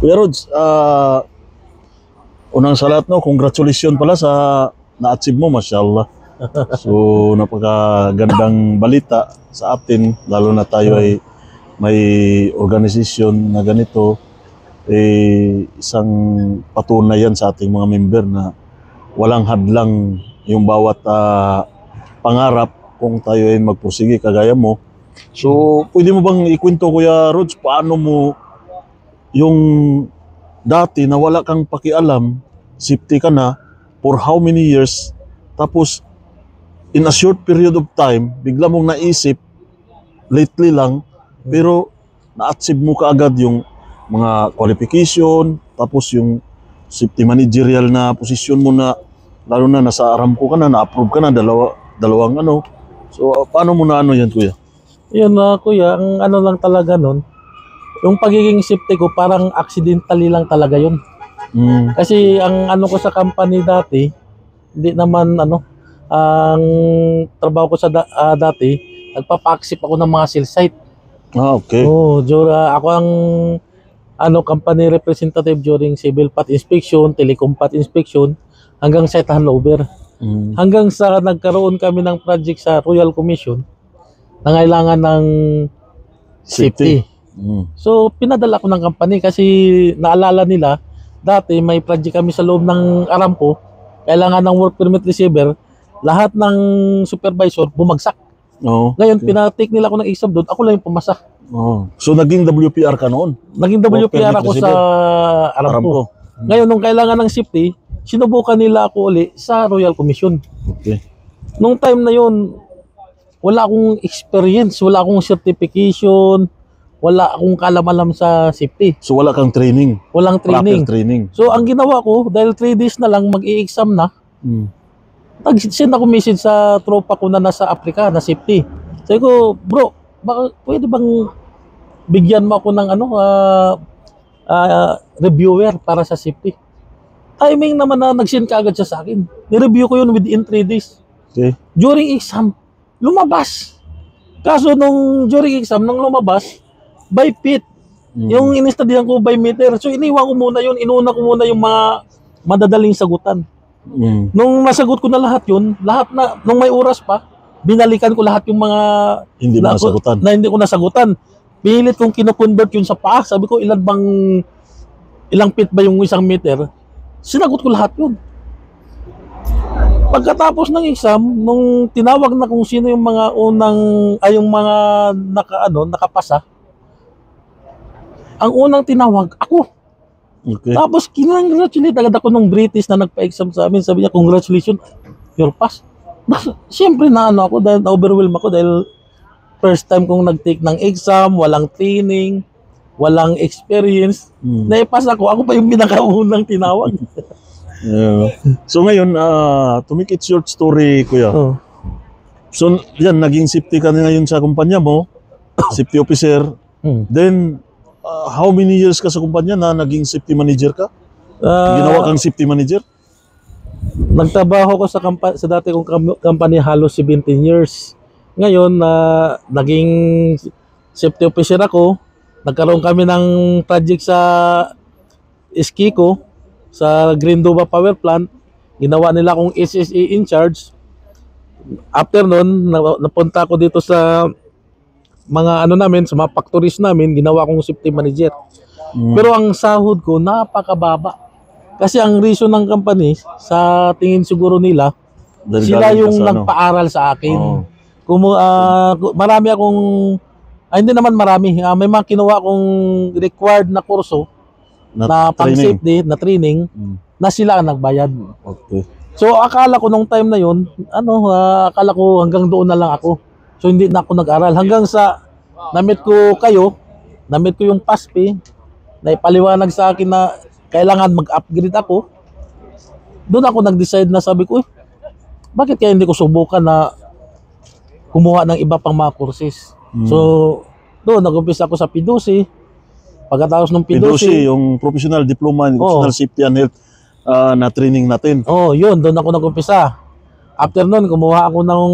Kuya Rods, unang sa lahat, no, congratulations pala sa na-achieve mo, mashallah. So, napakagandang balita sa atin, lalo na tayo ay may organisasyon na ganito, isang patunay yan sa ating mga member na walang hadlang yung bawat pangarap kung tayo ay magpursige kagaya mo. So, pwede mo bang ikwento, Kuya Rods, paano mo yung dati na wala kang pakialam, safety ka na for how many years, tapos in a short period of time, bigla mong naisip, lately lang, pero na-achieve mo kaagad yung mga qualification, tapos yung safety managerial na posisyon mo na, lalo na nasa Aramco ka na, na-approve ka na, dalawang ano. So, paano mo na ano yan, Kuya? Yun kuya, ang ano lang talaga nun, yung pagiging safety ko parang accidentally lang talaga yun. Kasi ang ano ko sa company dati, hindi naman ang trabaho ko sa dati, nagpapaksip ako ng mga cell site. Okay. Oo, ako ang company representative during civil path inspection, telecom path inspection, hanggang site handover. Hanggang sa nagkaroon kami ng project sa Royal Commission na kailangan ng safety. So, pinadala ko ng company kasi naalala nila, dati may project kami sa loob ng Aramco, kailangan ng work permit receiver, lahat ng supervisor bumagsak. Ngayon, pinatake nila ako ng exam doon, ako lang yung pumasa. So, naging WPR ka noon? Naging WPR ako sa Aramco. Ngayon, nung kailangan ng safety, sinubukan nila ako uli sa Royal Commission. Okay. Nung time na yun, wala akong experience, wala akong certification, wala akong kalam-alam sa safety. So wala kang training? Walang training. Proper training. So ang ginawa ko, dahil 3 days na lang mag-i-exam na, nag-send ako message sa tropa ko na nasa Africa, na safety. Sabi ko, bro, pwede bang bigyan mo ako ng reviewer para sa safety? Timing naman na nag-send ka agad siya sa akin. Ni-review ko yun within 3 days. Okay. During exam, lumabas. Kaso during exam, nung lumabas, by feet. Yung in-studyhan ko by meter. So iniwan ko muna yun. Inuna ko muna yung mga madadaling sagutan. Nung nasagot ko na lahat yun, nung may oras pa, binalikan ko lahat yung mga hindi hindi ko nasagutan. Pilit kong kino-convert yun sa paa. Sabi ko, ilang feet ba yung 1 meter? Sinagot ko lahat yun. Pagkatapos ng exam, nung tinawag na kung sino yung mga yung mga nakapasa, ang unang tinawag, ako. Okay. Tapos, kinongratulate agad ako nung British na nagpa-exam sa amin. Sabi niya, congratulations, you're pass. Siyempre ako dahil na-overwhelm ako dahil first time kong nag-take ng exam, walang training, walang experience. Naipas ako pa yung pinakaunang tinawag. So ngayon, to make it short story, Kuya. So yan, naging safety ka ngayon sa kumpanya mo, safety officer. Then, how many years ka sa kumpanya na naging safety manager ka? Ginawa kang safety manager? Nagtrabaho ko sa dati kong company halos 17 years. Ngayon, naging safety officer ako. Nagkaroon kami ng project sa Iskiko, sa Grindoba Power Plant. Ginawa nila akong SSE in charge. After nun, napunta ako dito sa mga namin, sa mga factories namin, ginawa akong safety manager. Pero ang sahod ko, napakababa. Kasi ang reason ng company, sa tingin siguro nila, sila yung nagpaaral sa akin. Marami akong, hindi naman marami, may mga kinuha akong required na kurso na pang-safety, na training, na sila ang nagbayad. Okay. So akala ko nung time na yun, akala ko hanggang doon na lang ako. So hindi na ako nag-aral. Hanggang sa na-meet ko kayo, na-meet ko yung PASP, na ipaliwanag sa akin na kailangan mag-upgrade ako. Doon ako nag-decide na sabi ko, bakit kaya hindi ko subukan na kumuha ng iba pang mga courses. So doon nag-umpisa ako sa PIDUSI. Pagkatapos ng PIDUSI, yung Professional Diploma in Occupational Safety and Health na training natin. Yun, doon ako nag-umpisa. After nun, kumuha ako ng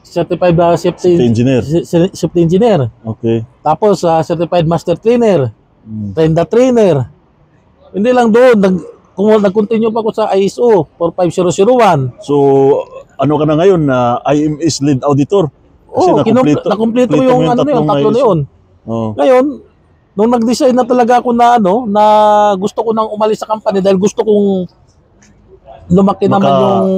certified Safety safety engineer. safety engineer. Okay. Tapos certified master trainer, train the trainer. Hindi lang doon, nag-continue pa ako sa ISO 45001. So, ano ka na ngayon na IMS lead auditor? Kasi Nakumpleto mo yung ano yung tatlo na ISO. yun. Oh. Ngayon, nung nag-decide na talaga ako na na gusto ko nang umalis sa company dahil gusto kong lumaki naman yung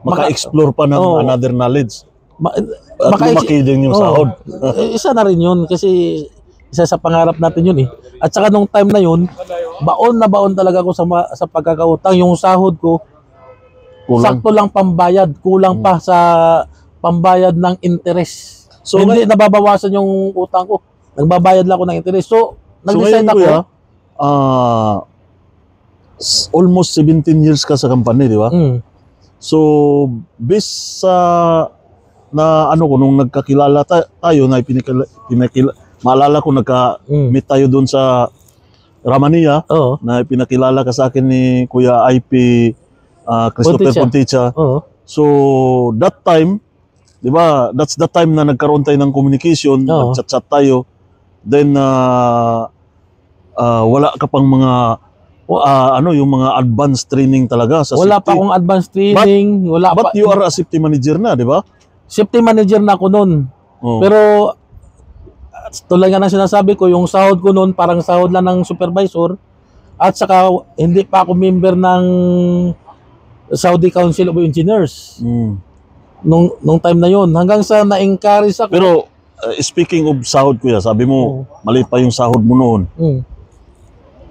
maka-explore pa ng another knowledge. At lumaki din yung sahod. Isa na rin yun kasi isa sa pangarap natin yun eh. At saka nung time na yun, baon talaga ako sa pagkakautang. Yung sahod ko, sakto lang pambayad. Kulang pa sa pambayad ng interest. So, hindi nababawasan yung utang ko. Nagbabayad lang ako ng interest. So, nag-decide ako. Kuya, almost 17 years ka sa company, di ba? So, based sa na ano ko, nung nagkakilala tayo, na maalala ko nagka-meet tayo doon sa Ramania, na pinakilala ka sa akin ni Kuya IP Christopher Ponticha. So, that time, di ba, that's the time na nagkaroon tayo ng communication, nag-chat-chat tayo. Then, wala ka pang mga yung mga advanced training talaga sa wala safety. Pa akong advanced training. But you are a safety manager na, di ba? Safety manager na ako noon. Pero, tulad nga ng sinasabi ko, yung sahod ko noon, parang sahod lang ng supervisor. At saka, hindi pa ako member ng Saudi Council of Engineers. Nung time na yon, hanggang sa na-encourage ako. Pero speaking of sahod, kuya, sabi mo maliit pa yung sahod mo noon.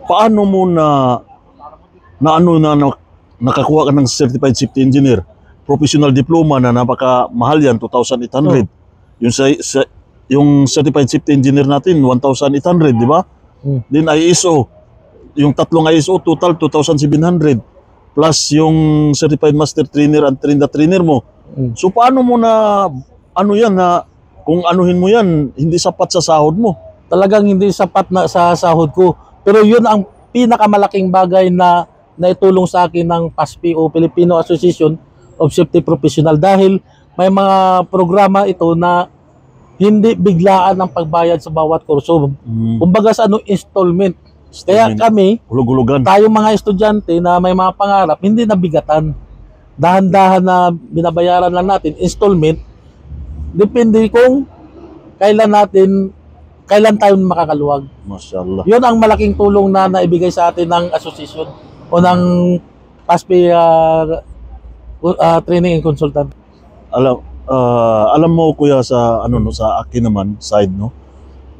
Paano mo nakakuha ka ng certified safety engineer, professional diploma na napakamahal yan, 2,800. Yung certified safety engineer natin 1,800, di ba? Then ISO, yung tatlong ISO total 2,700 plus yung certified master trainer and train the trainer mo. So paano mo kung anuhin mo yan, hindi sapat sa sahod mo? Talagang hindi sapat na sa sahod ko. Pero yun ang pinakamalaking bagay na naitulong sa akin ng PASPI o Filipino Association of Safety Professional dahil may mga programa ito na hindi biglaan ang pagbayad sa bawat kurso. Kumbaga sa installment. Kaya kami, tayo mga estudyante na may mga pangarap, hindi nabigatan. Dahan-dahan na binabayaran lang natin, installment. Depende kung kailan tayo makakaluwag. Mashallah. Yun ang malaking tulong na naibigay sa atin ng association o ng PASPI training and consultant. Alam mo kuya sa sa akin naman side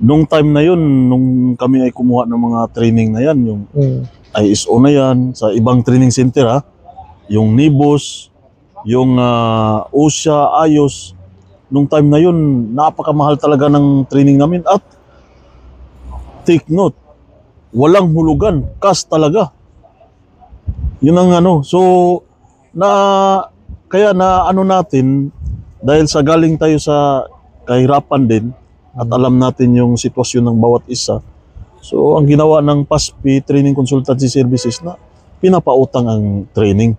nung time na yun, nung kami ay kumuha ng mga training na yan, yung ISO na yan sa ibang training center yung NIBOS, yung OSHA, IOS, nung time na yun napakamahal talaga ng training namin at take note, walang hulugan, cash talaga. Yun ang so kaya natin dahil sa galing tayo sa kahirapan din at alam natin yung sitwasyon ng bawat isa. So ang ginawa ng PASPI Training Consultancy Services na pinapautang ang training.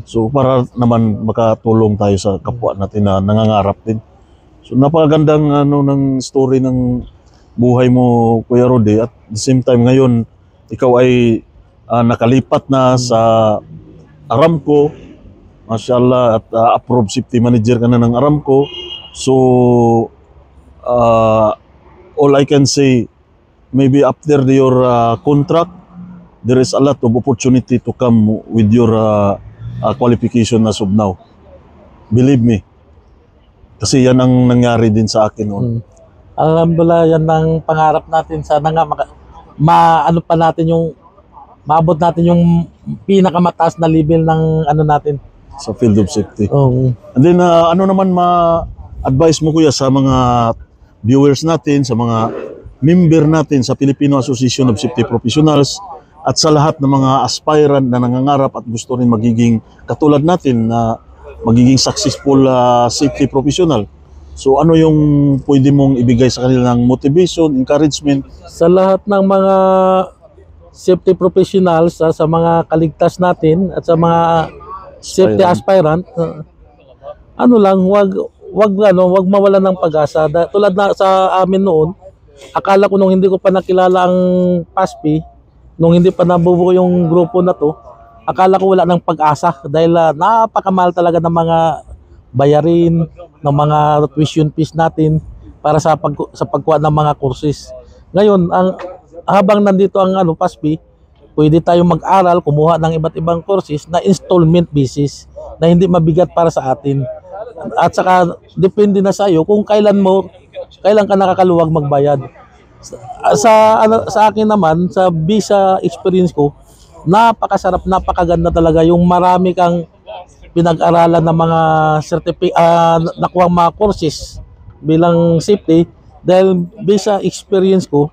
So para naman makatulong tayo sa kapwa natin na nangangarap din. So napakagandang ng story ng buhay mo, Kuya Rodi, at the same time ngayon ikaw ay nakalipat na sa Aramco, mashallah, at approved safety manager ka na ng Aramco. So all I can say, maybe after your contract, there is a lot of opportunity to come with your qualification as of now. Believe me. Kasi yan ang nangyari din sa akin noon. Alhamdulillah, yan ang pangarap natin. Sana nga maabot natin yung pinakamataas na level ng natin sa field of safety. And then naman ma-advise mo kuya sa mga viewers natin, sa mga member natin sa Filipino Association of Safety Professionals at sa lahat ng mga aspirant na nangangarap at gusto rin magiging katulad natin na magiging successful safety professional. So ano yung pwede mong ibigay sa kanilang motivation, encouragement? Sa lahat ng mga safety professionals, sa mga kaligtas natin at sa mga safety aspirant, wag mawalan ng pag-asa. Tulad na sa amin noon, akala ko nung hindi ko pa nakilala ang PASP, nung hindi pa nabubuo yung grupo na to, akala ko wala ng pag-asa dahil napakamahal talaga ng mga bayarin, ng mga tuition fees natin para sa pagkuha ng mga courses. Ngayon, habang nandito ang PASP, pwede tayong mag-aral, kumuha ng iba't ibang courses na installment basis na hindi mabigat para sa atin. At saka depende na sa iyo kung kailan ka nakakaluwag magbayad. Sa akin naman, sa visa experience ko, napakasarap, napakaganda talaga yung marami kang pinag-aralan ng mga nakuhang mga courses bilang safety. Dahil visa experience ko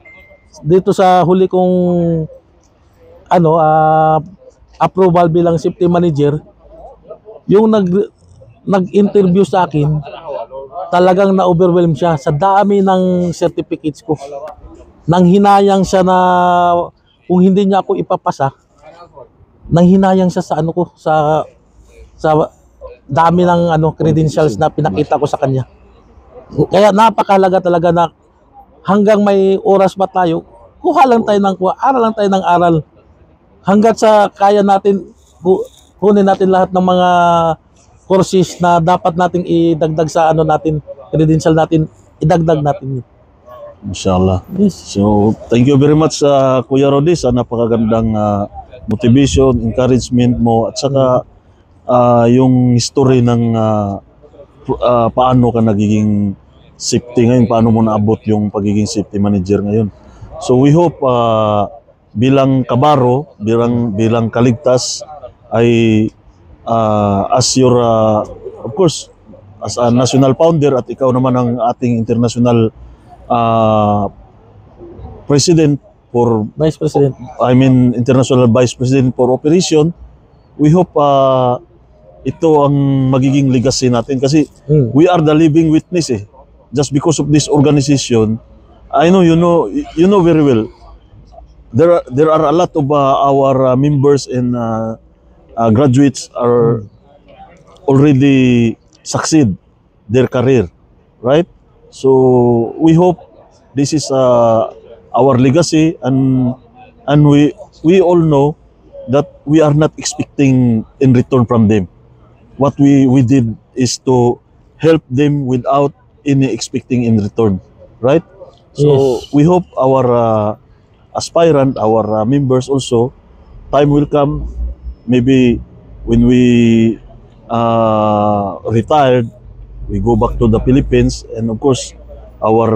dito sa huli kong approval bilang safety manager, yung nag-interview sa akin, talagang na-overwhelm siya sa dami ng certificates ko. Nang hinayang siya na kung hindi niya ako ipapasa, nang hinayang siya sa sa dami ng credentials na pinakita ko sa kanya. Kaya napakalaga talaga na hanggang may oras pa tayo, kuha lang tayo ng kuha, aral lang tayo ng aral. Hanggat sa kaya natin, kunin natin lahat ng mga courses na dapat nating idagdag sa natin, credential natin, idagdag natin. Inshallah. Yes. So, thank you very much Kuya Rodi sa napakagandang motivation, encouragement mo at saka yung history ng paano ka nagiging safety ngayon, paano mo naabot yung pagiging safety manager ngayon. So we hope bilang kabaro, bilang kaligtas ay as your of course as a national founder at ikaw naman ang ating international president for Vice President. International Vice President for Operation. We hope ito ang magiging legacy natin kasi we are the living witness just because of this organization. I know you know very well there are a lot of our members and graduates are already succeed their career, right? So we hope this is our legacy, and we all know that we are not expecting in return from them. What we did is to help them without any expecting in return, right? So Yes. we hope our aspirant, our members also, time will come, maybe when we retired, we go back to the Philippines, and of course our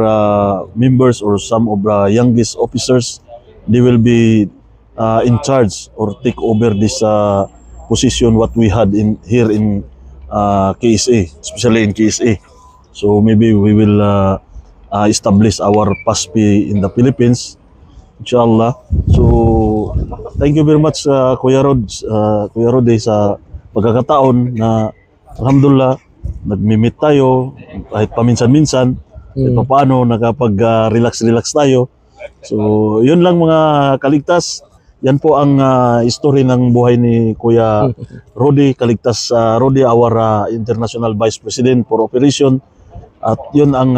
members or some of the youngest officers, they will be in charge or take over this position what we had here in KSA, especially in KSA. So maybe we will establish our PASP in the Philippines, inshallah. So thank you very much Kuya Rodi sa pagkakataon na alhamdulillah nagmi-meet tayo kahit paminsan-minsan, kahit paano nakapag-relax tayo. So yun lang mga kaligtas. Yan po ang history ng buhay ni Kuya Rodi Kaligtas Rodi, our International Vice President for Operation. At yun ang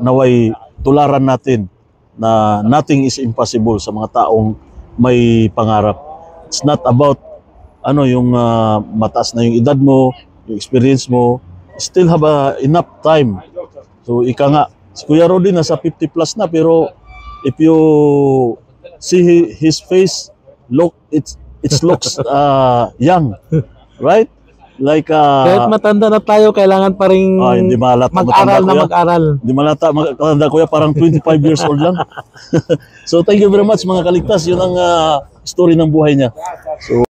naway tularan natin na nothing is impossible sa mga taong may pangarap. It's not about yung mataas na yung edad mo, yung experience mo, still have enough time. So ika nga, si Kuya Rodi nasa 50 plus na, pero if you see his face, it looks young, right? Like Kahit matanda na tayo, kailangan pa rin hindi malata mag-aral. Hindi malata matanda kuya, parang 25 years old lang. So thank you very much mga kaligtas, yun ang story ng buhay niya. So